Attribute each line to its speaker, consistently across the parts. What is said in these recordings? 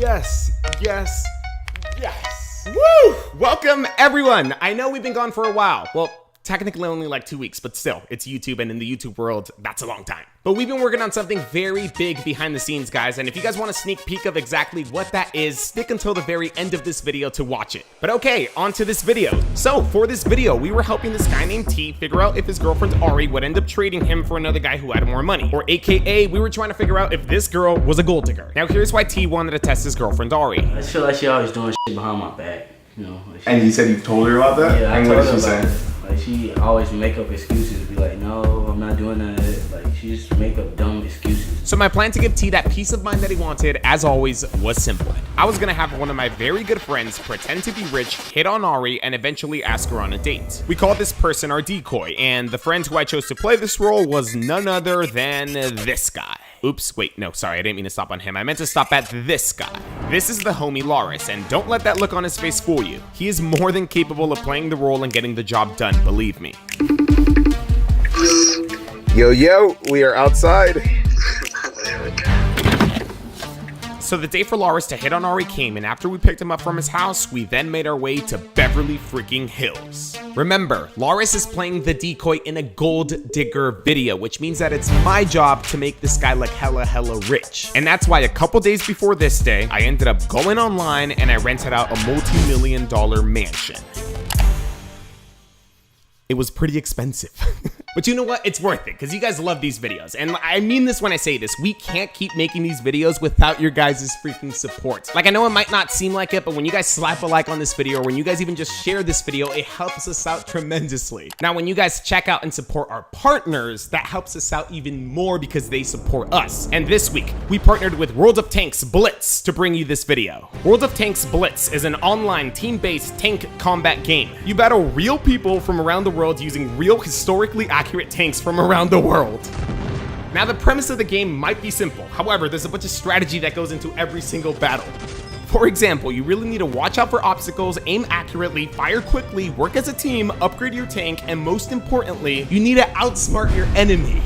Speaker 1: Yes, yes, yes. Woo! Welcome, everyone. I know we've been gone for a while. Well, technically only like 2 weeks, but still, it's YouTube, and in the YouTube world, that's a long time. But we've been working on something very big behind the scenes, guys, and if you guys want a sneak peek of exactly what that is, stick until the very end of this video to watch it. But okay, on to this video. So, for this video, we were helping this guy named T figure out if his girlfriend Ari would end up trading him for another guy who had more money. Or AKA, we were trying to figure out if this girl was a gold digger. Now here's why T wanted to test his girlfriend Ari.
Speaker 2: I just feel like she always doing shit behind my back, you know. Like
Speaker 3: And you said you told her about that?
Speaker 2: Yeah, I
Speaker 3: and
Speaker 2: told
Speaker 3: what
Speaker 2: her
Speaker 3: did she
Speaker 2: about
Speaker 3: say?
Speaker 2: it. Like she always make up excuses, be like, no, I'm not doing that. Like she just make up dumb excuses.
Speaker 1: So my plan to give T that peace of mind that he wanted, as always, was simple. I was gonna have one of my very good friends pretend to be rich, hit on Ari, and eventually ask her on a date. We called this person our decoy, and the friend who I chose to play this role was none other than this guy. Oops, wait, no, sorry, I didn't mean to stop on him. I meant to stop at this guy. This is the homie Loris, and don't let that look on his face fool you. He is more than capable of playing the role and getting the job done, believe me.
Speaker 3: Yo, we are outside.
Speaker 1: So the day for Loris to hit on Ari came, and after we picked him up from his house, we then made our way to Beverly freaking Hills. Remember, Loris is playing the decoy in a gold digger video, which means that it's my job to make this guy look hella rich. And that's why a couple days before this day, I ended up going online and I rented out a multi-million-dollar mansion. It was pretty expensive. But you know what? It's worth it, because you guys love these videos. And I mean this when I say this. We can't keep making these videos without your guys' freaking support. Like, I know it might not seem like it, but when you guys slap a like on this video, or when you guys even just share this video, it helps us out tremendously. Now, when you guys check out and support our partners, that helps us out even more because they support us. And this week, we partnered with World of Tanks Blitz to bring you this video. World of Tanks Blitz is an online team-based tank combat game. You battle real people from around the world using real historically accurate tanks from around the world. Now, the premise of the game might be simple. However, there's a bunch of strategy that goes into every single battle. For example, you really need to watch out for obstacles, aim accurately, fire quickly, work as a team, upgrade your tank, and most importantly, you need to outsmart your enemy.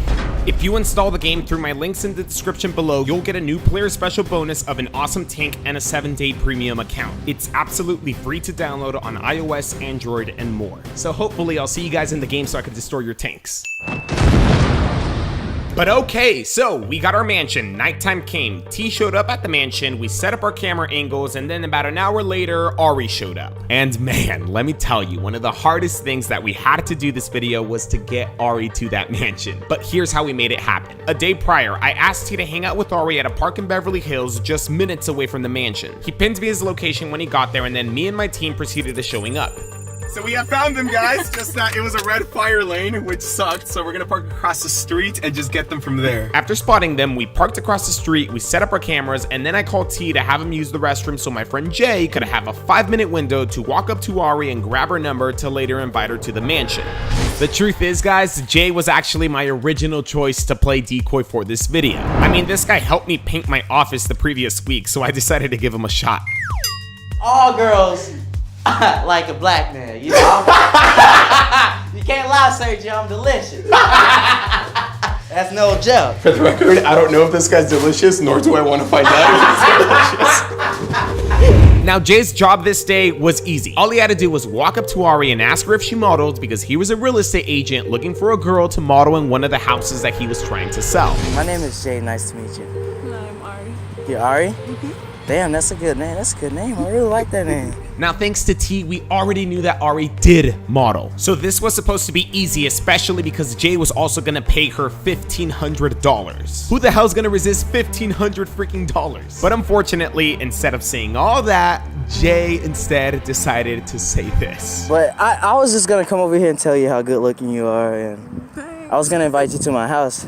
Speaker 1: If you install the game through my links in the description below, you'll get a new player special bonus of an awesome tank and a 7-day premium account. It's absolutely free to download on iOS, Android, and more. So hopefully I'll see you guys in the game so I can destroy your tanks. But okay, so we got our mansion, nighttime came, T showed up at the mansion, we set up our camera angles, and then about an hour later, Ari showed up. And man, let me tell you, one of the hardest things that we had to do this video was to get Ari to that mansion. But here's how we made it happen. A day prior, I asked T to hang out with Ari at a park in Beverly Hills, just minutes away from the mansion. He pinned me his location when he got there, and then me and my team proceeded to showing up.
Speaker 3: So we have found them, guys. Just that it was a red fire lane, which sucked. So we're gonna park across the street and just get them from there.
Speaker 1: After spotting them, we parked across the street, we set up our cameras, and then I called T to have him use the restroom so my friend Jay could have a 5-minute window to walk up to Ari and grab her number to later invite her to the mansion. The truth is, guys, Jay was actually my original choice to play decoy for this video. I mean, this guy helped me paint my office the previous week, so I decided to give him a shot.
Speaker 4: All girls like a black man, you know? You can't lie, Sergio, I'm delicious. That's no joke.
Speaker 3: For the record, I don't know if this guy's delicious, nor do I want to find out if he's delicious.
Speaker 1: Now, Jay's job this day was easy. All he had to do was walk up to Ari and ask her if she modeled, because he was a real estate agent looking for a girl to model in one of the houses that he was trying to sell.
Speaker 4: My name is Jay, nice to meet you.
Speaker 5: Hello, I'm Ari.
Speaker 4: You Ari? Damn, that's a good name. That's a good name. I really like that name.
Speaker 1: Now, thanks to T, we already knew that Ari did model. So this was supposed to be easy, especially because Jay was also gonna pay her $1,500. Who the hell's gonna resist $1,500 freaking dollars? But unfortunately, instead of saying all that, Jay instead decided to say this.
Speaker 4: But I was just gonna come over here and tell you how good looking you are, and I was gonna invite you to my house.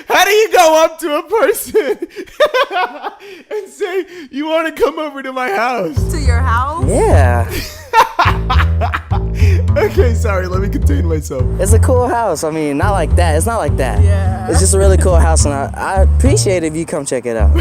Speaker 1: How do you go up to a person and say, you want to come over to my house?
Speaker 5: To your house?
Speaker 4: Yeah.
Speaker 1: Okay, sorry, let me contain myself.
Speaker 4: It's a cool house. I mean, not like that. It's not like that.
Speaker 5: Yeah.
Speaker 4: It's just a really cool house, and I appreciate it if you come check it out.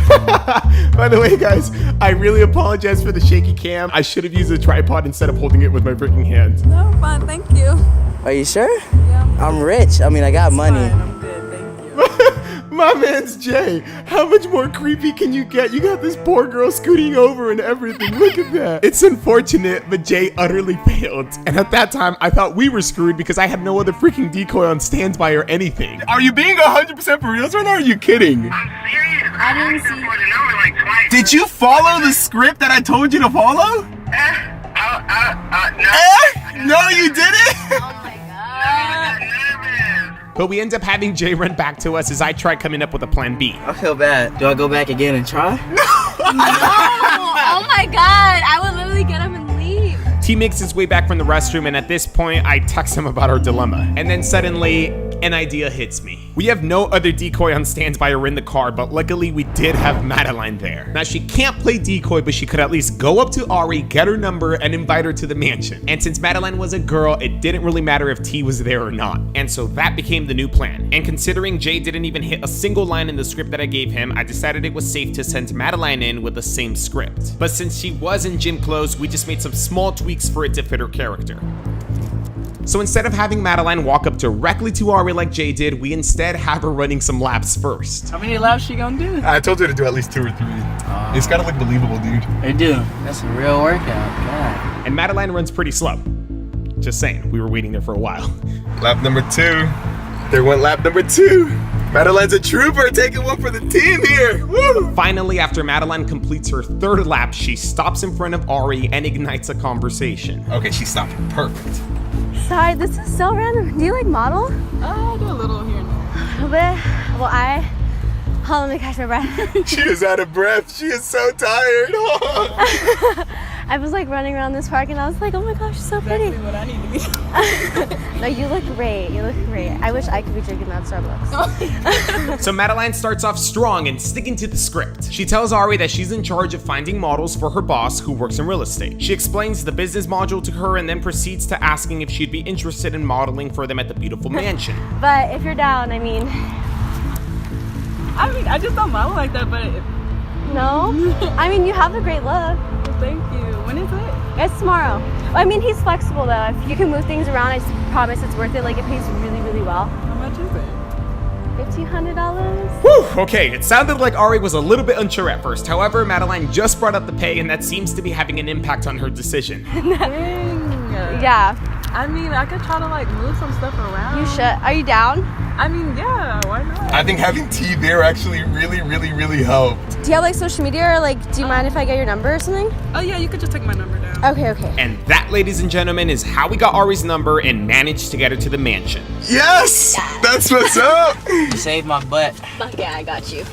Speaker 1: By the way, guys, I really apologize for the shaky cam. I should have used a tripod instead of holding it with my freaking hands.
Speaker 5: No, fine, thank you.
Speaker 4: Are you sure?
Speaker 5: Yeah,
Speaker 4: I'm rich. I mean, I got money.
Speaker 5: fine, I'm good, thank you.
Speaker 1: My man's Jay. How much more creepy can you get? You got this poor girl scooting over and everything. Look at that. It's unfortunate, but Jay utterly failed. And at that time, I thought we were screwed because I had no other freaking decoy on standby or anything.
Speaker 3: Are you being 100% for real right now, or are you kidding?
Speaker 6: I'm serious.
Speaker 5: I didn't see-
Speaker 6: For the number like twice.
Speaker 3: Did you follow the script that I told you to follow?
Speaker 6: No.
Speaker 3: No, you didn't?
Speaker 5: Oh my god.
Speaker 6: Nervous.
Speaker 1: But we end up having Jay run back to us as I tried coming up with a plan B.
Speaker 4: I feel bad. Do I go back again and try?
Speaker 5: Oh my god. I would literally get up and leave.
Speaker 1: T makes his way back from the restroom, and at this point, I text him about our dilemma. And then suddenly, an idea hits me. We have no other decoy on standby or in the car, but luckily we did have Madeline there. Now, she can't play decoy, but she could at least go up to Ari, get her number, and invite her to the mansion. And since Madeline was a girl, it didn't really matter if T was there or not. And so that became the new plan. And considering Jay didn't even hit a single line in the script that I gave him, I decided it was safe to send Madeline in with the same script. But since she was in gym clothes, we just made some small tweaks for it to fit her character. So instead of having Madeline walk up directly to Ari like Jay did, we instead have her running some laps first.
Speaker 4: How many laps she gonna do?
Speaker 3: I told you to do at least 2 or 3. It's gotta look believable, dude.
Speaker 4: They do. That's a real workout. God.
Speaker 1: And Madeline runs pretty slow. Just saying, we were waiting there for a while.
Speaker 3: Lap number 2. There went lap number 2. Madeline's a trooper, taking one for the team here. Woo!
Speaker 1: Finally, after Madeline completes her 3rd lap, she stops in front of Ari and ignites a conversation.
Speaker 3: Okay, she stopped. Perfect.
Speaker 7: Sorry, this is so random. Do you like model?
Speaker 5: I do a little here and there.
Speaker 7: A little bit. Well, hold on, let me catch my breath.
Speaker 3: She is out of breath. She is so tired.
Speaker 7: I was like running around this park and I was like, oh my gosh, she's so pretty.
Speaker 5: Exactly what I need to be.
Speaker 7: No, you look great. You look great. I wish I could be drinking that Starbucks.
Speaker 1: So Madeline starts off strong and sticking to the script. She tells Ari that she's in charge of finding models for her boss who works in real estate. She explains the business module to her and then proceeds to asking if she'd be interested in modeling for them at the beautiful mansion.
Speaker 7: But if you're down, I mean,
Speaker 5: I just don't model like that, but
Speaker 7: no? I mean, you have a great look.
Speaker 5: thank you. When is it?
Speaker 7: It's tomorrow. I mean, he's flexible though. If you can move things around, I promise it's worth it. Like, it pays really, really well.
Speaker 5: How much is it?
Speaker 7: $1,500?
Speaker 1: Whew, okay, it sounded like Ari was a little bit unsure at first. However, Madeline just brought up the pay and that seems to be having an impact on her decision.
Speaker 5: Dang.
Speaker 7: Yeah,
Speaker 5: I mean, I could try to like move some stuff around.
Speaker 7: you should. Are you down?
Speaker 5: I mean, yeah, why not?
Speaker 3: I think having T there actually really helped.
Speaker 7: Do you have like social media or like, do you mind if I get your number or something?
Speaker 5: Oh yeah, you could just take my number down.
Speaker 7: Okay.
Speaker 1: And that, ladies and gentlemen, is how we got Ari's number and managed to get her to the mansion.
Speaker 3: Yes! That's what's up!
Speaker 4: You saved my butt.
Speaker 7: Fuck yeah, I got you.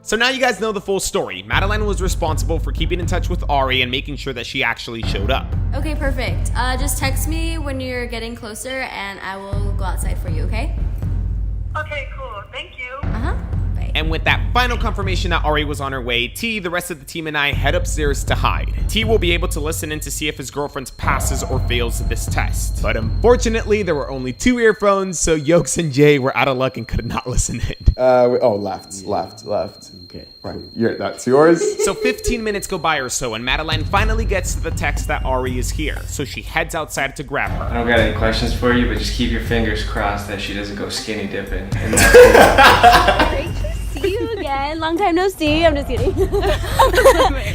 Speaker 1: So now you guys know the full story. Madeline was responsible for keeping in touch with Ari and making sure that she actually showed up.
Speaker 8: Okay, perfect. Just text me when you're getting closer and I will go outside for you, okay?
Speaker 6: Okay, cool. Thank you.
Speaker 8: Uh-huh. Bye.
Speaker 1: And with that final confirmation that Ari was on her way, T, the rest of the team, and I head upstairs to hide. T will be able to listen in to see if his girlfriend passes or fails this test. But unfortunately, there were only 2 earphones, so Yokes and Jay were out of luck and could not listen in.
Speaker 3: Left.
Speaker 2: Okay.
Speaker 3: Right. That's yours.
Speaker 1: So 15 minutes go by or so, and Madeline finally gets to the text that Ari is here. So she heads outside to grab
Speaker 9: I
Speaker 1: her.
Speaker 9: don't got any questions for you, but just keep your fingers crossed that she doesn't go skinny dipping. And that's
Speaker 7: Great to see you again. Long time no see. I'm just kidding.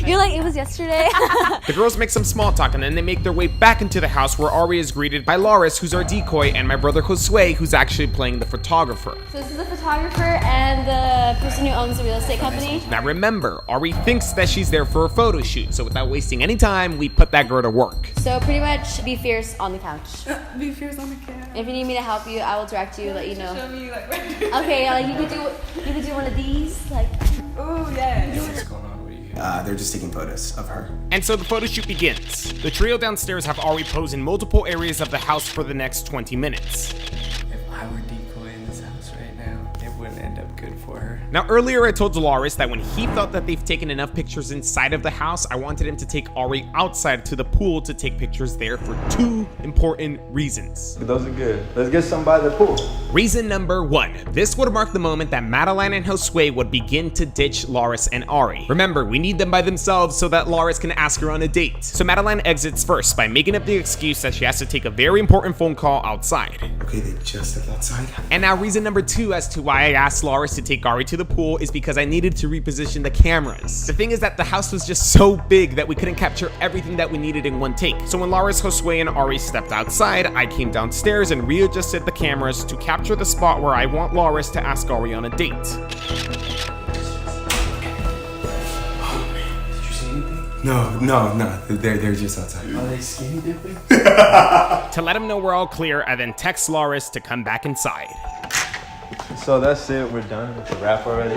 Speaker 7: You're like, it was yesterday.
Speaker 1: The girls make some small talk, and then they make their way back into the house where Ari is greeted by Loris, who's our decoy, and my brother Josue, who's actually playing the photographer.
Speaker 7: So this is the photographer and the person who owns the real estate company.
Speaker 1: Now remember, Ari thinks that she's there for a photo shoot, so without wasting any time, we put that girl to work.
Speaker 7: So pretty much be fierce on the couch.
Speaker 5: Be fierce on the camera.
Speaker 7: If you need me to help you, I will direct you, let you know.
Speaker 5: Show me like.
Speaker 7: Okay, like you could do one of these, like.
Speaker 5: Ooh, yes.
Speaker 9: what's going on with you.
Speaker 10: They're just taking photos of her.
Speaker 1: And so the photo shoot begins. The trio downstairs have Ari pose in multiple areas of the house for the next 20 minutes.
Speaker 9: If I were decoy in this house right now, it wouldn't end up good for her.
Speaker 1: Now earlier I told Dolores that when he felt that they've taken enough pictures inside of the house, I wanted him to take Ari outside to the pool to take pictures there for 2 important reasons.
Speaker 10: Those are good. Let's get some by the pool.
Speaker 1: Reason number 1, this would mark the moment that Madeline and Josue would begin to ditch Loris and Ari. Remember, we need them by themselves so that Loris can ask her on a date. So Madeline exits first by making up the excuse that she has to take a very important phone call outside.
Speaker 10: Okay, they just stepped outside.
Speaker 1: And now reason number 2 as to why why I asked Loris to take Ari to the pool is because I needed to reposition the cameras. The thing is that the house was just so big that we couldn't capture everything that we needed in one take. So when Loris, Josue, and Ari stepped outside, I came downstairs and readjusted the cameras to capture the spot where I want Loris to ask Ari on a date.
Speaker 3: No. They're just outside.
Speaker 2: Are they skinny dipping?
Speaker 1: To let him know we're all clear, I then text Loris to come back inside.
Speaker 10: So that's it. We're done. It's a wrap already.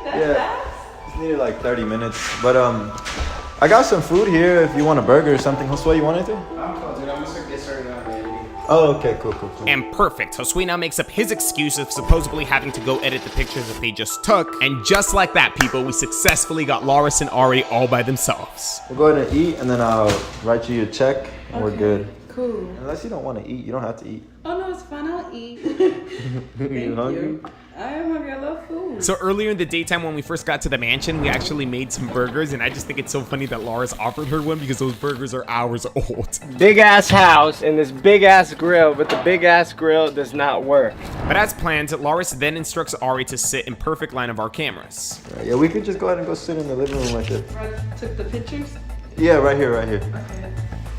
Speaker 10: Yeah. Just needed like 30 minutes. But I got some food here if you want a burger or something. Josue, you want anything?
Speaker 2: I'm cool, dude. I'm gonna get started on editing.
Speaker 10: Oh, okay, cool.
Speaker 1: And perfect, Josue now makes up his excuse of supposedly having to go edit the pictures that they just took, and just like that, people, we successfully got Loris and Ari all by themselves.
Speaker 10: We'll go ahead and eat, and then I'll write you your check, and we're good.
Speaker 5: Cool.
Speaker 10: Unless you don't want to eat, you don't have to eat.
Speaker 5: Oh no, it's fine. I'll eat.
Speaker 10: You hungry?
Speaker 5: I am hungry. I love food.
Speaker 1: So earlier in the daytime when we first got to the mansion, we actually made some burgers, and I just think it's so funny that Loris offered her one because those burgers are hours old.
Speaker 9: Big ass house and this big ass grill, but the big ass grill does not work.
Speaker 1: But as planned, Loris then instructs Ari to sit in perfect line of our cameras.
Speaker 10: Yeah, we could just go ahead and go sit in the living room right there.
Speaker 5: I took the pictures.
Speaker 10: Yeah, right here.
Speaker 5: Okay.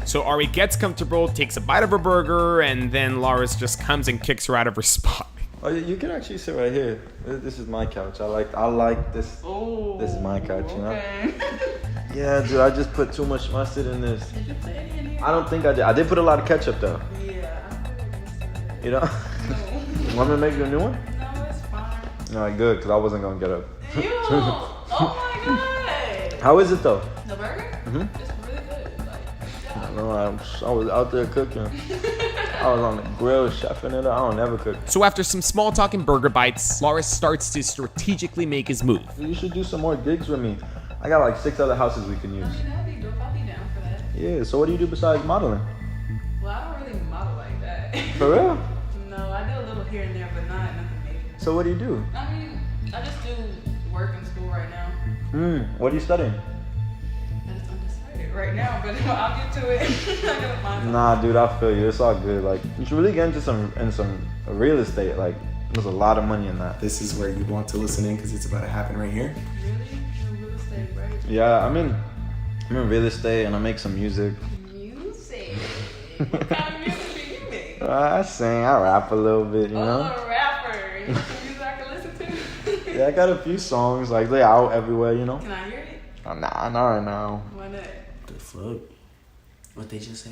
Speaker 1: So Ari gets comfortable, takes a bite of her burger, and then Loris just comes and kicks her out of her spot.
Speaker 10: Oh, you can actually sit right here. This is my couch. I like this.
Speaker 5: Oh.
Speaker 10: This is my couch, you know?
Speaker 5: Okay.
Speaker 10: Yeah, dude, I just put too much mustard in this.
Speaker 5: Did you put any in here?
Speaker 10: I don't think I did. I did put a lot of ketchup though.
Speaker 5: Yeah.
Speaker 10: You know? You want me to make you a new one?
Speaker 5: No, it's fine.
Speaker 10: Alright, good, because I wasn't going to get up.
Speaker 5: Ew. Oh my god.
Speaker 10: How is it though?
Speaker 5: The burger?
Speaker 10: Mhm.
Speaker 5: It's really good. Like, yeah.
Speaker 10: No, I was out there cooking. I was on the grill, chefing it up. I don't never cook.
Speaker 1: So after some small talk and burger bites, Loris starts to strategically make his move.
Speaker 10: You should do some more gigs with me. I got like 6 other houses we can use.
Speaker 5: I mean, that'd be dope. I'll be down for that.
Speaker 10: Yeah, so what do you do besides modeling?
Speaker 5: Well, I don't really model like that.
Speaker 10: For real?
Speaker 5: No, I do a little here and there, but not nothing major.
Speaker 10: So what do you do?
Speaker 5: I mean, I just do work in school right now.
Speaker 10: What are you studying?
Speaker 5: I just undecided right now, but I'll get to it. I gotta find
Speaker 10: Nah, dude, I feel you. It's all good. Like, you should really get into some real estate. Like, there's a lot of money in that.
Speaker 3: This is where you want to listen in because it's about to happen right here.
Speaker 5: really real estate, right?
Speaker 10: Yeah, I'm in real estate and I make some music.
Speaker 5: Music. What kind of music do you make?
Speaker 10: I sing, I rap a little bit, you know?
Speaker 5: Oh, a rapper. You got some music I can listen to?
Speaker 10: Yeah, I got a few songs, like, they're out everywhere, you know?
Speaker 5: Can I hear it?
Speaker 10: Nah, not right now.
Speaker 5: Why not?
Speaker 2: The fuck? What they just say?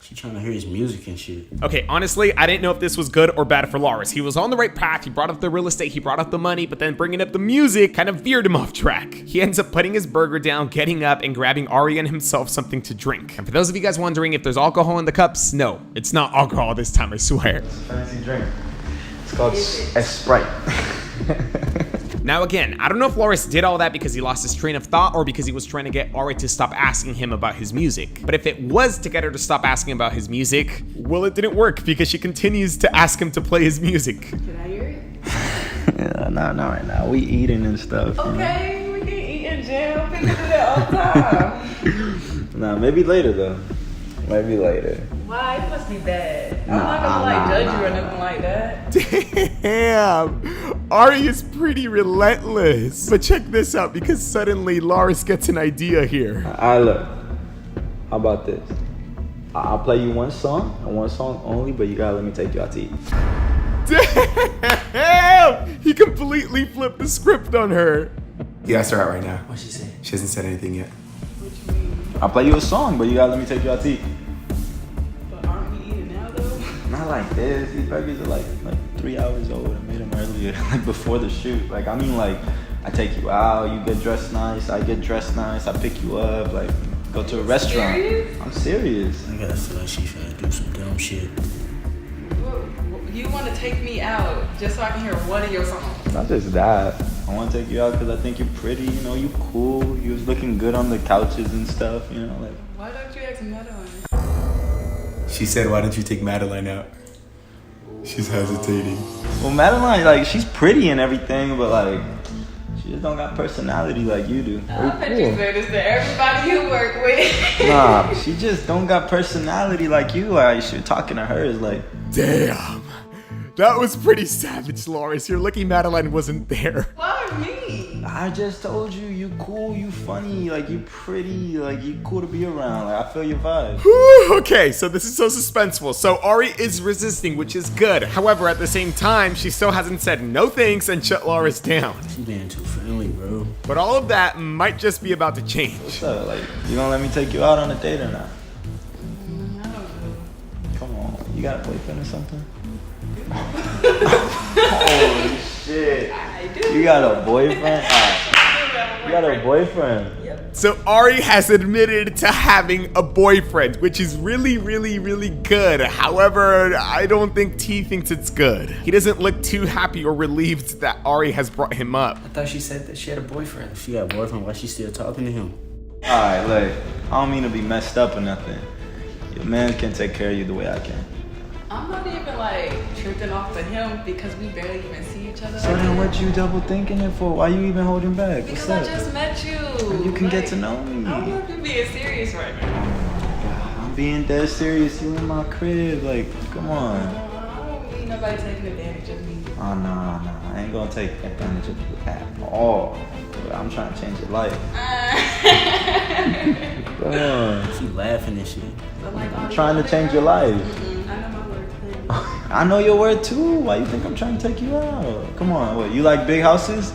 Speaker 2: She trying to hear his music and shit.
Speaker 1: Okay, honestly, I didn't know if this was good or bad for Loris. He was on the right path, he brought up the real estate, he brought up the money, but then bringing up the music kind of veered him off track. He ends up putting his burger down, getting up, and grabbing Ari and himself something to drink. And for those of you guys wondering if there's alcohol in the cups, no, it's not alcohol this time, I swear.
Speaker 10: Fancy drink. It's called a Sprite.
Speaker 1: Now again, I don't know if Loris did all that because he lost his train of thought or because he was trying to get Ari to stop asking him about his music. But if it was to get her to stop asking about his music, well, it didn't work because she continues to ask him to play his music.
Speaker 5: Can I hear it?
Speaker 10: Yeah, not right now. We eating and stuff.
Speaker 5: Okay, we can eat and jam. People do that all the time.
Speaker 10: Nah, maybe later though. Maybe later.
Speaker 5: Why? It must be bad. I'm not gonna judge you or nothing like that.
Speaker 1: Damn, Ari is pretty relentless. But check this out because suddenly Loris gets an idea here.
Speaker 10: Alright, look. How about this? I'll play you one song and one song only, but you gotta let me take you out to eat.
Speaker 1: Damn, he completely flipped the script on her.
Speaker 3: You asked her out right now.
Speaker 2: What she say?
Speaker 3: She hasn't said anything yet.
Speaker 5: What you mean?
Speaker 10: I'll play you a song, but you gotta let me take you out to eat.
Speaker 5: But aren't we eating now though?
Speaker 10: Not like this. These burgers are like 3 hours old. I made them earlier, like before the shoot. Like, I mean, like, I take you out, you get dressed nice, I get dressed nice, I pick you up, like, go to a restaurant.
Speaker 5: Serious?
Speaker 10: I'm serious.
Speaker 2: I gotta feel like she finna do some dumb shit.
Speaker 5: You want to take me out just so I can hear one of your songs?
Speaker 10: Not just that. I want to take you out because I think you're pretty, you know, you cool. You was looking good on the couches and stuff, you know, like.
Speaker 5: Why don't you ask Madeline?
Speaker 3: She said, why don't you take Madeline out? She's hesitating.
Speaker 10: Well, Madeline, like, she's pretty and everything, but like, she just don't got personality like you do.
Speaker 5: I bet you say this to everybody you work with.
Speaker 10: Nah, she just don't got personality like you. Like, you're talking to her is like.
Speaker 1: Damn. That was pretty savage, Loris. You're lucky Madeline wasn't there.
Speaker 5: Why me?
Speaker 10: I just told you, you cool, you funny, like you pretty, like you cool to be around. Like I feel your vibe.
Speaker 1: Whew, okay, so this is so suspenseful. So Ari is resisting, which is good. However, at the same time, she still hasn't said no thanks and shut Loris down.
Speaker 2: She being too friendly, bro.
Speaker 1: But all of that might just be about to change.
Speaker 10: What's up? Like, you gonna let me take you out on a date or not? Come on, you got a boyfriend or something? Holy shit.
Speaker 5: I do.
Speaker 10: You got a boyfriend? You got a boyfriend?
Speaker 1: So Ari has admitted to having a boyfriend, which is really, really, really good. However, I don't think T thinks it's good. He doesn't look too happy or relieved that Ari has brought him up.
Speaker 2: I thought she said that she had a boyfriend. If she got a boyfriend, why she still talking to him?
Speaker 10: Alright, look, I don't mean to be messed up or nothing. Your man can take care of you the way I can.
Speaker 5: I'm not even like tripping off of him because we barely even see each other.
Speaker 10: So then what you double thinking it for? Why you even holding back? What's
Speaker 5: Because I
Speaker 10: up?
Speaker 5: just met you.
Speaker 10: You can get to know me.
Speaker 5: I don't know if you're being serious right now.
Speaker 10: I'm being dead serious. You in my crib. Like, come on.
Speaker 5: I don't need nobody taking advantage of me.
Speaker 10: Oh, no. I ain't gonna take advantage of you at all. But I'm trying to change your life. Come on.
Speaker 2: She laughing and shit.
Speaker 10: I'm trying to change your life.
Speaker 5: I know my word.
Speaker 10: I know your word too. Why you think I'm trying to take you out? Come on. What, you like big houses?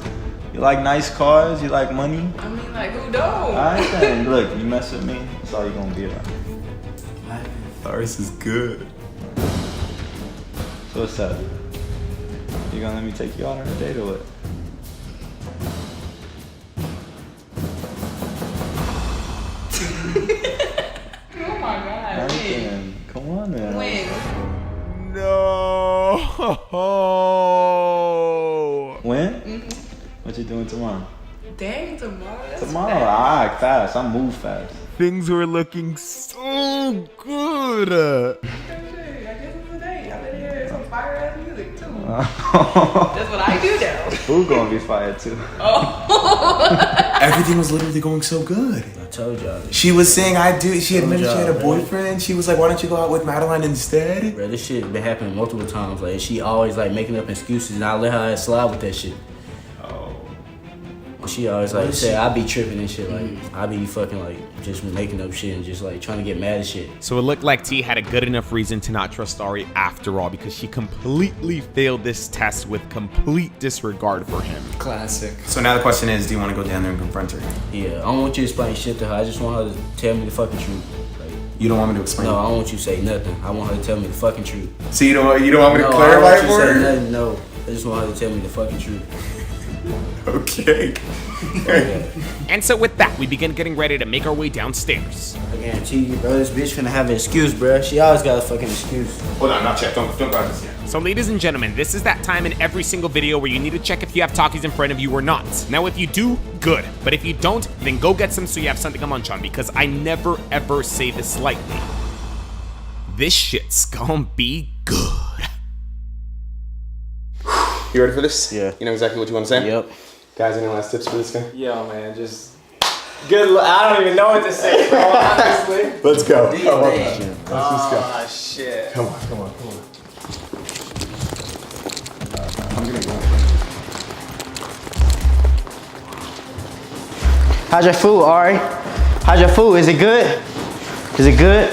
Speaker 10: You like nice cars? You like money?
Speaker 5: I mean, like, who don't?
Speaker 10: Alright then. Look, you mess with me, that's all you're gonna be around.
Speaker 3: Loris is good.
Speaker 10: So what's up? You gonna let me take you out on a date or what?
Speaker 5: Oh my God.
Speaker 10: Nothing. Come on now.
Speaker 5: When?
Speaker 1: No.
Speaker 10: When? What you doing tomorrow?
Speaker 5: Dang, tomorrow? That's
Speaker 10: Tomorrow.
Speaker 5: fast.
Speaker 10: Alright, fast. I move fast.
Speaker 1: Things were looking so good.
Speaker 5: Okay, I guess it's a day. I've been hearing some fire ass music too. That's what I do now.
Speaker 10: Who gonna be fired too?
Speaker 3: Everything was literally going so good.
Speaker 2: I told y'all.
Speaker 3: She was saying she admitted she had a
Speaker 2: job,
Speaker 3: boyfriend. She was like, why don't you go out with Madeline instead?
Speaker 2: Bro, this shit been happening multiple times. Like, she always like making up excuses, and I let her ass slide with that shit. She always like say I be tripping and shit. Like, I be fucking like just making up shit and just like trying to get mad at shit.
Speaker 1: So it looked like T had a good enough reason to not trust Ari after all, because she completely failed this test with complete disregard for him.
Speaker 9: Classic.
Speaker 3: So now the question is, do you want to go down there and confront her?
Speaker 2: Yeah, I don't want you to explain shit to her. I just want her to tell me the fucking truth. Like,
Speaker 3: You don't want me to explain?
Speaker 2: no, I don't want you to say nothing. I want her to tell me the fucking truth.
Speaker 3: So you don't want me to
Speaker 2: No, I don't
Speaker 3: clarify
Speaker 2: want
Speaker 3: it
Speaker 2: you
Speaker 3: for
Speaker 2: to say
Speaker 3: her?
Speaker 2: nothing. No, I just want her to tell me the fucking truth.
Speaker 3: Okay.
Speaker 1: And so with that, we begin getting ready to make our way downstairs.
Speaker 2: I guarantee you, bro, this bitch finna have an excuse, bro. She always got a fucking excuse.
Speaker 3: Hold on, not yet. Don't grab this yet.
Speaker 1: So ladies and gentlemen, this is that time in every single video where you need to check if you have talkies in front of you or not. Now if you do, good. But if you don't, then go get some so you have something to munch on, because I never ever say this lightly. This shit's gonna be good.
Speaker 3: You ready for this?
Speaker 2: Yeah.
Speaker 3: You know exactly what you want to say?
Speaker 2: Yep.
Speaker 3: Guys, any last tips for this guy?
Speaker 9: Yo, man, just good luck. I don't even know what to say, bro, honestly.
Speaker 3: Let's go.
Speaker 2: Do
Speaker 3: Come
Speaker 2: your
Speaker 3: on.
Speaker 2: thing.
Speaker 3: Let's just go.
Speaker 9: Oh, shit.
Speaker 3: Come on. I'm gonna go.
Speaker 4: How's your food, Ari? How's your food? Is it good? Is it good?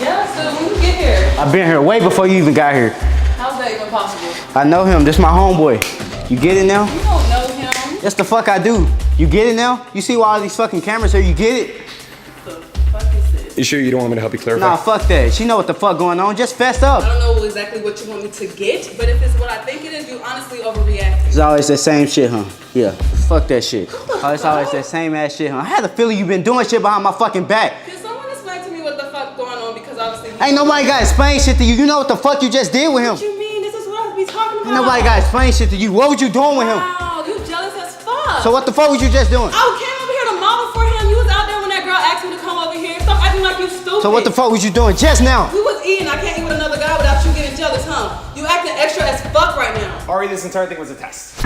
Speaker 5: Yeah, so when you get here,
Speaker 4: I've been here way before you even got here.
Speaker 5: how's that even possible?
Speaker 4: I know him. This my homeboy. You get it now?
Speaker 5: You don't know him.
Speaker 4: That's the fuck I do. You get it now? You see why all these fucking cameras here? You get it?
Speaker 5: The fuck is this?
Speaker 3: You sure you don't want me to help you clarify?
Speaker 4: Nah, fuck that. She know what the fuck going on. Just fess
Speaker 5: I
Speaker 4: up.
Speaker 5: don't know exactly what you want me to get, but if it's what I think it is, you honestly overreacting.
Speaker 4: It's always the same shit, huh? Yeah. Fuck that shit. Oh, it's always that same ass shit, huh? I had a feeling you been doing shit behind my fucking back.
Speaker 5: Can someone explain to me what the fuck going on? Because obviously
Speaker 4: Ain't nobody got to explain shit to you. You know what the fuck you just did with him.
Speaker 5: What you mean? This is what I be talking about.
Speaker 4: Ain't nobody got to explain shit to you. What was you doing with him?
Speaker 5: Wow, you jealous as fuck.
Speaker 4: So what the fuck was you just doing?
Speaker 5: I came over here to model for him. You was out there when that girl asked me to come over here. Stop acting like you stupid.
Speaker 4: So what the fuck was you doing just now?
Speaker 5: We was eating. I can't eat with another guy without you getting jealous, huh? You acting extra as fuck right now.
Speaker 1: Ari, this entire thing was a test.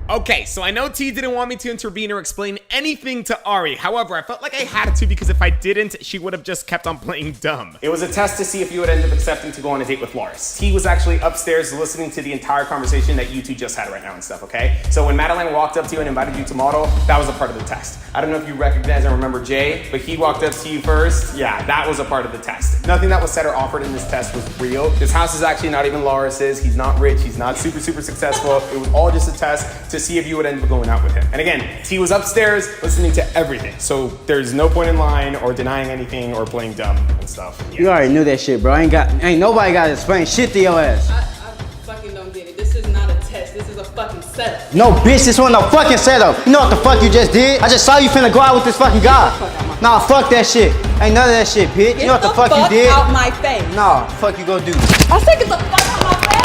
Speaker 1: Okay, so I know T didn't want me to intervene or explain anything to Ari. However, I felt like I had to because if I didn't, she would have just kept on playing dumb. It was a test to see if you would end up accepting to go on a date with Loris. T was actually upstairs listening to the entire conversation that you two just had right now and stuff, okay? So when Madeline walked up to you and invited you to model, that was a part of the test. I don't know if you recognize and remember Jay, but he walked up to you first. Yeah, that was a part of the test. Nothing that was said or offered in this test was real. This house is actually not even Loris's. He's not rich. He's not super successful. It was all just a test to see if you would end up going out with him. And again, T was upstairs listening to everything. So there's no point in lying or denying anything or playing dumb and stuff. Yeah.
Speaker 4: You already knew that shit, bro. Ain't nobody got to explain shit to your ass.
Speaker 5: I fucking don't get it. This is not a test. This is a fucking setup.
Speaker 4: No, bitch, this wasn't no fucking setup. You know what the fuck you just did? I just saw you finna go out with this fucking guy. Nah, fuck that shit. Ain't none of that shit, bitch. You know what the fuck you did?
Speaker 5: Out my face.
Speaker 4: Nah, fuck you gonna do?
Speaker 5: I said get the fuck out my face.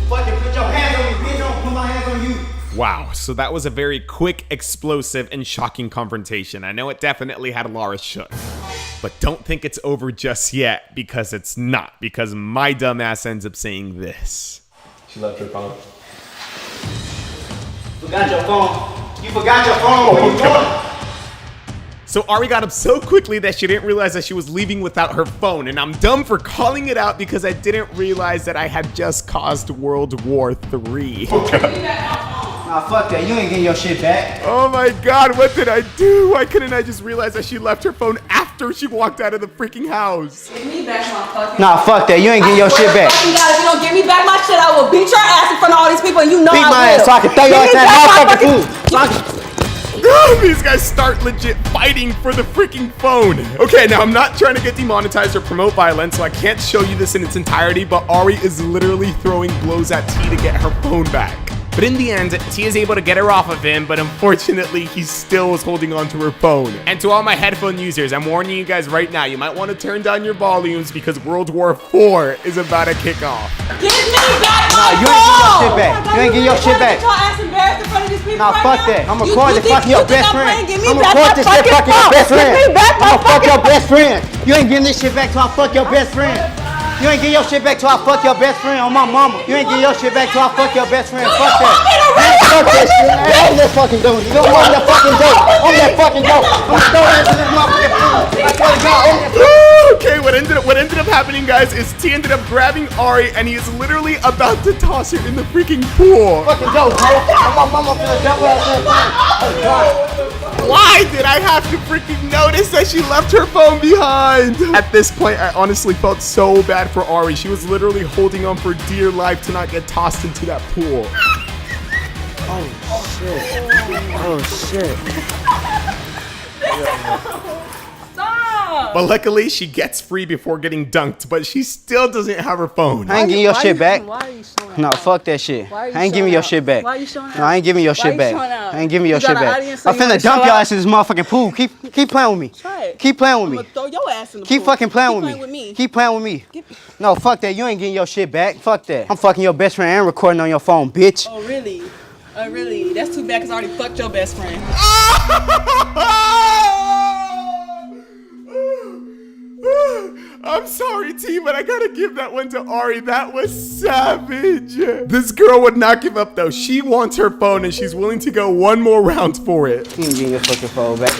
Speaker 4: Fucking put your hands on me, bitch. Don't put my hands on you.
Speaker 1: Wow, so that was a very quick, explosive, and shocking confrontation. I know it definitely had Loris shook. But don't think it's over just yet, because it's not. Because my dumbass ends up saying this.
Speaker 9: She left her phone.
Speaker 4: Forgot your phone. You forgot your phone. Where you going?
Speaker 1: So Ari got up so quickly that she didn't realize that she was leaving without her phone. And I'm dumb for calling it out because I didn't realize that I had just caused World War III.
Speaker 4: Nah, fuck that. You ain't getting your shit back.
Speaker 1: Oh my God, what did I do? Why couldn't I just realize that she left her phone after she walked out of the freaking house?
Speaker 5: Give me back my fucking.
Speaker 4: Nah, fuck that. You ain't getting your shit back.
Speaker 5: If you don't give me back my shit, I will beat your ass in front of all these people, and you know
Speaker 4: Beat
Speaker 5: I
Speaker 4: my
Speaker 5: will.
Speaker 4: ass so I can throw your ass at motherfucking food.
Speaker 1: These guys start legit fighting for the freaking phone. Okay, now I'm not trying to get demonetized or promote violence, so I can't show you this in its entirety, but Ari is literally throwing blows at T to get her phone back. But in the end, T is able to get her off of him, but unfortunately, he still is holding on to her phone. And to all my headphone users, I'm warning you guys right now, you might want to turn down your volumes because World War IV is about to kick off.
Speaker 5: Give me back
Speaker 4: Nah,
Speaker 5: my
Speaker 4: you
Speaker 5: phone.
Speaker 4: ain't getting your shit back. You ain't getting your shit back.
Speaker 5: Get your ass embarrassed in front of these people
Speaker 4: Nah,
Speaker 5: right
Speaker 4: fuck
Speaker 5: now?
Speaker 4: that. I'm recording
Speaker 5: You
Speaker 4: fucking your
Speaker 5: think
Speaker 4: best
Speaker 5: I'm
Speaker 4: friend.
Speaker 5: playing? Give me
Speaker 4: I'm
Speaker 5: back
Speaker 4: recording this
Speaker 5: my
Speaker 4: shit fucking
Speaker 5: fucking
Speaker 4: your
Speaker 5: phone.
Speaker 4: best friend.
Speaker 5: Give me back my
Speaker 4: I'ma fuck
Speaker 5: fucking
Speaker 4: your best friend. You ain't getting this shit back till I fuck your best friend. You ain't getting your shit back till I fuck your best friend on my mama. You ain't getting your shit back till I fuck your best friend. Fuck that. Fuck that shit. Hey, on that fucking dope. You don't want that fucking dope. On that fucking dope. I'm gonna throw that to this motherfucking fool. I swear to God, on that
Speaker 1: Okay, what ended up happening, guys, is T ended up grabbing Ari and he is literally about to toss her in the freaking pool.
Speaker 4: fucking dope, bro. On my mama finna jump out that.
Speaker 1: Why did I have to freaking notice that she left her phone behind? At this point, I honestly felt so bad for Ari. She was literally holding on for dear life to not get tossed into that pool.
Speaker 4: Oh shit.
Speaker 5: Stop.
Speaker 1: But luckily, she gets free before getting dunked, but she still doesn't have her phone.
Speaker 4: I ain't getting your shit back.
Speaker 5: Why are you showing
Speaker 4: No,
Speaker 5: out?
Speaker 4: fuck that shit.
Speaker 5: Why are you
Speaker 4: I ain't giving
Speaker 5: showing
Speaker 4: your
Speaker 5: out?
Speaker 4: shit back.
Speaker 5: Why are you showing out?
Speaker 4: No, I ain't giving your
Speaker 5: Why
Speaker 4: shit
Speaker 5: are you
Speaker 4: back.
Speaker 5: showing out?
Speaker 4: I ain't giving your
Speaker 5: You got
Speaker 4: shit
Speaker 5: an
Speaker 4: back.
Speaker 5: audience, so
Speaker 4: I'm
Speaker 5: you wanna
Speaker 4: finna dump
Speaker 5: show
Speaker 4: your
Speaker 5: out?
Speaker 4: ass in this motherfucking pool. Keep playing with me.
Speaker 5: Try it.
Speaker 4: Keep playing with
Speaker 5: I'm
Speaker 4: me.
Speaker 5: gonna throw your ass in the
Speaker 4: Keep
Speaker 5: pool.
Speaker 4: fucking playing
Speaker 5: Keep
Speaker 4: with
Speaker 5: playing
Speaker 4: me.
Speaker 5: with me.
Speaker 4: Keep playing with me. No, fuck that. You ain't getting your shit back. Fuck that. I'm fucking your best friend and recording on your phone, bitch.
Speaker 5: Oh really? Oh really? That's too bad because I already fucked your best friend.
Speaker 1: I'm sorry, T, but I gotta give that one to Ari. That was savage. This girl would not give up, though. She wants her phone, and she's willing to go one more round for it.
Speaker 4: You ain't getting your fucking phone back.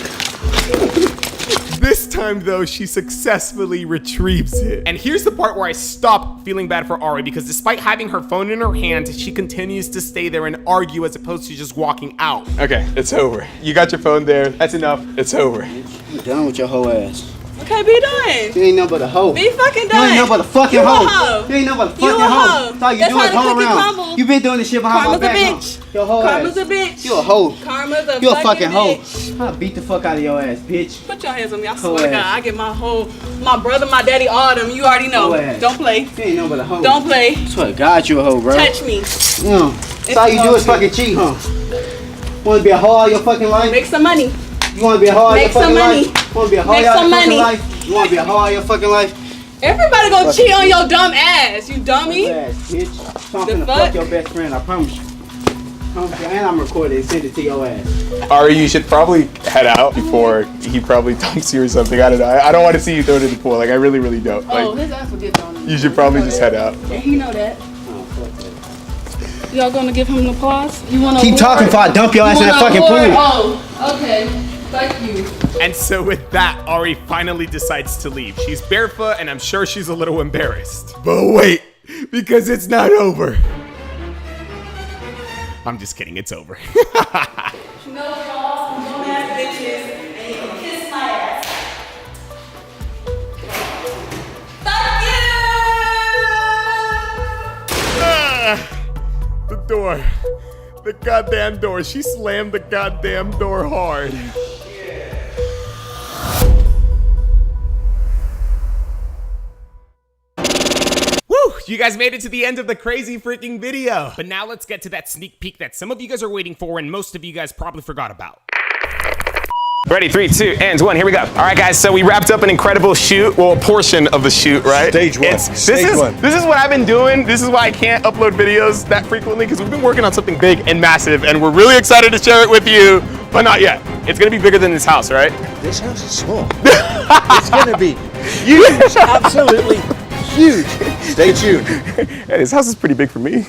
Speaker 1: This time, though, she successfully retrieves it. And here's the part where I stop feeling bad for Ari, because despite having her phone in her hand, she continues to stay there and argue as opposed to just walking out.
Speaker 3: Okay, it's over. You got your phone there. That's enough. It's over.
Speaker 4: You done with your whole ass.
Speaker 5: Okay, be done.
Speaker 4: You ain't nothing but a hoe.
Speaker 5: Be fucking
Speaker 4: You
Speaker 5: done.
Speaker 4: ain't nothing but a fucking
Speaker 5: You a
Speaker 4: hoe.
Speaker 5: hoe.
Speaker 4: You ain't nothing but a
Speaker 5: You
Speaker 4: fucking
Speaker 5: a
Speaker 4: hoe.
Speaker 5: hoe.
Speaker 4: That's all you
Speaker 5: That's
Speaker 4: do
Speaker 5: how
Speaker 4: is
Speaker 5: the
Speaker 4: hoe
Speaker 5: cookie
Speaker 4: around.
Speaker 5: crumble.
Speaker 4: You been doing this shit behind
Speaker 5: Karma's
Speaker 4: my
Speaker 5: a
Speaker 4: back, huh?
Speaker 5: bitch.
Speaker 4: Your whole
Speaker 5: Karma's
Speaker 4: ass.
Speaker 5: a bitch.
Speaker 4: You a hoe.
Speaker 5: Karma's a
Speaker 4: You a fucking hoe.
Speaker 5: bitch.
Speaker 4: I'll beat the fuck out of your ass, bitch.
Speaker 5: Put your hands on me. I
Speaker 4: Hoe
Speaker 5: swear to God,
Speaker 4: ass.
Speaker 5: I get my brother, my daddy, all them. You already know.
Speaker 4: Hoe ass.
Speaker 5: Don't play.
Speaker 4: You ain't nothing but a hoe.
Speaker 5: Don't play.
Speaker 4: I swear to God, you a hoe, bro.
Speaker 5: Touch me.
Speaker 4: That's all you do is fucking cheat, huh? Wanna be a hoe all your fucking life?
Speaker 5: Make some money.
Speaker 4: You wanna be a hoe all your
Speaker 5: Make some
Speaker 4: fucking
Speaker 5: money.
Speaker 4: life? Wanna be a hoe
Speaker 5: Make
Speaker 4: all
Speaker 5: some
Speaker 4: your fucking
Speaker 5: money.
Speaker 4: life? You wanna be a hoe all your fucking life?
Speaker 5: Everybody gonna cheat on your dumb ass. You dummy.
Speaker 4: Ass, bitch. So I'm
Speaker 5: The
Speaker 4: finna
Speaker 5: fuck?
Speaker 4: fuck your best friend, I promise you. And I'm recording and send it to your ass.
Speaker 3: Ari, you should probably head out before he probably dumps you or something. I don't know. I don't want to see you thrown in the pool. Like, I really, really don't.
Speaker 5: Oh,
Speaker 3: Like,
Speaker 5: his ass will get thrown in.
Speaker 3: you should probably just head out.
Speaker 5: Yeah, he know that.
Speaker 4: Oh, fuck that.
Speaker 5: Y'all gonna give him an applause? You want
Speaker 4: Keep talking before I dump your ass in that fucking pool.
Speaker 5: Oh, okay. Thank you.
Speaker 1: And so with that, Ari finally decides to leave. She's barefoot and I'm sure she's a little embarrassed. But wait, because it's not over. I'm just kidding, it's over.
Speaker 5: You know y'all some dumb ass bitches and you can kiss my ass.
Speaker 1: The door. The goddamn door. She slammed the goddamn door hard. Woo! You guys made it to the end of the crazy freaking video. But now let's get to that sneak peek that some of you guys are waiting for and most of you guys probably forgot about. Ready, 3, 2, and 1, here we go. All right, guys, so we wrapped up an incredible shoot, well, a portion of the shoot, right?
Speaker 11: Stage one.
Speaker 1: This is what I've been doing. This is why I can't upload videos that frequently, because we've been working on something big and massive, and we're really excited to share it with you, but not yet. It's gonna be bigger than this house, right?
Speaker 11: This house is small. It's gonna be huge, absolutely huge. Stay tuned.
Speaker 1: Hey, this house is pretty big for me.